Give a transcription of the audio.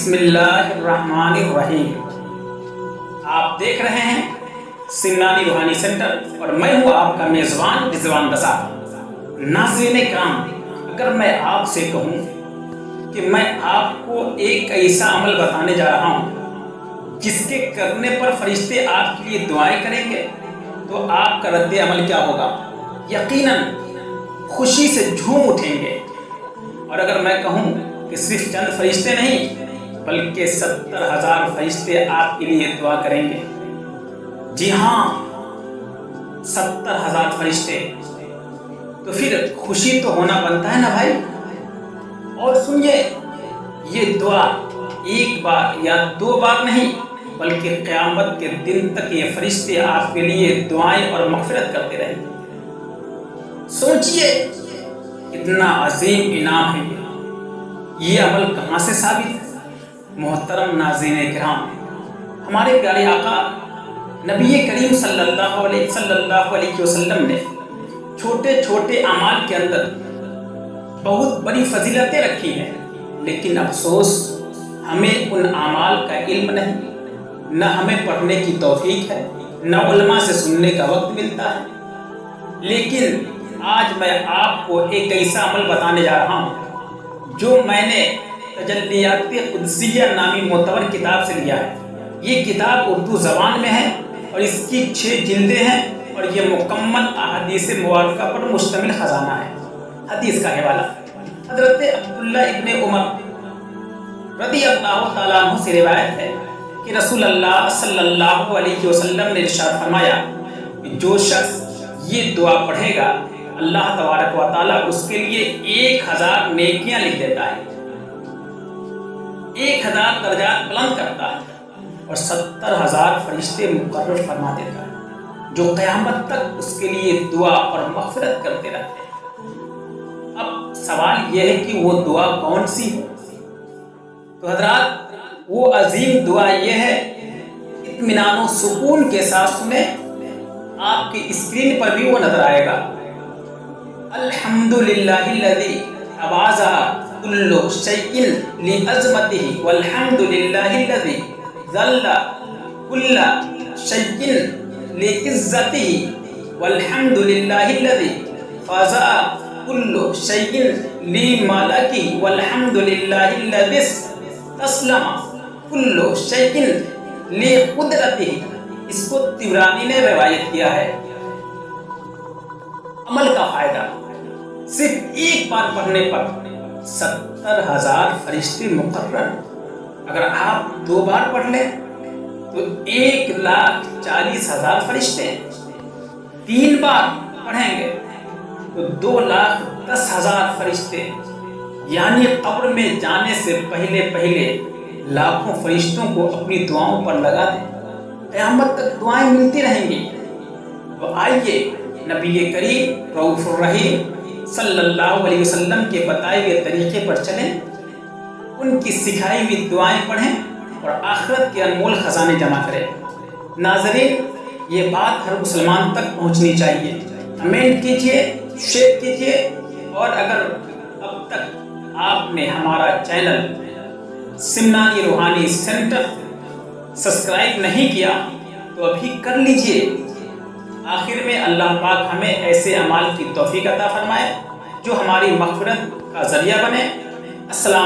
बिस्मिल्लाहिर्रहमानिर्रहीम। आप देख रहे हैं सिमनानी रूहानी सेंटर और मैं हूँ आपका मेज़बान रिजवान रज़ा। नाज़रीन किराम, अगर मैं आपसे कहूँ कि मैं आपको एक ऐसा अमल बताने जा रहा हूँ जिसके करने पर फरिश्ते आपके लिए दुआएं करेंगे, तो आपका रद्द अमल क्या होगा? यकीनन खुशी से झूम उठेंगे। और अगर मैं कहूँ कि सिर्फ चंद फरिश्ते नहीं बल्कि 70,000 फरिश्ते आपके लिए दुआ करेंगे। जी हाँ, 70,000 फरिश्ते, तो फिर खुशी तो होना बनता है ना भाई। और सुनिए, ये दुआ एक बार या दो बार नहीं बल्कि क़यामत के दिन तक ये फरिश्ते आपके लिए दुआएं और मग़फ़िरत करते रहेंगे। सोचिए, इतना अजीम इनाम है ये अमल कहाँ से साबित है? मोहतरम नाज़रीन किराम, हमारे प्यारे आका नबी करीम सल्लल्लाहु अलैहि वसल्लम ने छोटे छोटे अमाल के अंदर बहुत बड़ी फजीलतें रखी हैं, लेकिन अफसोस हमें उन अमाल का इल्म नहीं, न हमें पढ़ने की तौफीक है, न उलमा से सुनने का वक्त मिलता है। लेकिन आज मैं आपको एक ऐसा अमल बताने जा रहा हूँ जो मैंने तजल्लियात-ए कुद्सिया नामी मोतबर किताब से लिया है। ये किताब उर्दू ज़बान में है और इसकी 6 जिल्दें हैं और ये मुकम्मल अहादीस मुबारका पर मुश्तमिल खजाना है। हदीस का हवाला हज़रत अब्दुल्ला इब्ने उमर रज़ियल्लाहु ताला अन्हु से रिवायत है कि रसूलुल्लाह सल्लल्लाहु अलैहि वसल्लम ने इरशाद फरमाया कि जो शख्स ये दुआ पढ़ेगा, अल्लाह तबारक व तआला उसके लिए 1000 नेकियां लिख देता है, 1000 दर्जात बुलंद करता है और 70,000 फरिश्ते मुकर्रर फरमा देता है जो क़यामत तक उसके लिए दुआ और मग़फ़िरत करते रहते हैं। अब सवाल यह है कि वो दुआ कौन सी है? तो हज़रात, वो अजीम दुआ यह है, इत्मीनान व सुकून के साथ सुने, आपकी स्क्रीन पर भी वो नजर आएगा। अल्हम्दुलिल्लाहिल्लज़ी अबाज़ा कुल्लु शैइन लिअज़मतिही वल्हम्दुलिल्लाहिल्लज़ी ज़ल्ला कुल्ला शैइन लिइज़्ज़तिही वल्हम्दुलिल्लाहिल्लज़ी फ़ज़ा कुल्लु शैइन लिमलकिही वल्हम्दुलिल्लाहिल्लज़ी तस्लमा कुल्लु शैइन लिक़ुदरतिही। इसको तिबरानी ने रिवायत किया है। अमल का फायदा, सिर्फ एक बार पढ़ने पर 70,000 फरिश्ते मुकर्रर। अगर आप 2 बार पढ़ लें तो 1,40,000 फरिश्ते, 3 बार पढ़ेंगे तो 2,10,000 फरिश्ते, यानी कब्र में जाने से पहले पहले लाखों फरिश्तों को अपनी दुआओं पर लगा दें, क़यामत तक दुआएं मिलती रहेंगी। तो आइए नबी करीम रऊफ़ुर रहीम सल्लल्लाहु अलैहि वसल्लम के बताए हुए तरीके पर चलें, उनकी सिखाई हुई दुआएं पढ़ें और आखिरत के अनमोल खजाने जमा करें। नाज़रीन, ये बात हर मुसलमान तक पहुंचनी चाहिए। कमेंट कीजिए, शेयर कीजिए और अगर अब तक आपने हमारा चैनल सिमनानी रूहानी सेंटर सब्सक्राइब नहीं किया तो अभी कर लीजिए। आखिर में अल्लाह पाक हमें ऐसे अमाल की तौफीक अता फरमाए जो हमारी मग़फ़िरत का ज़रिया बने। अस्सलाम।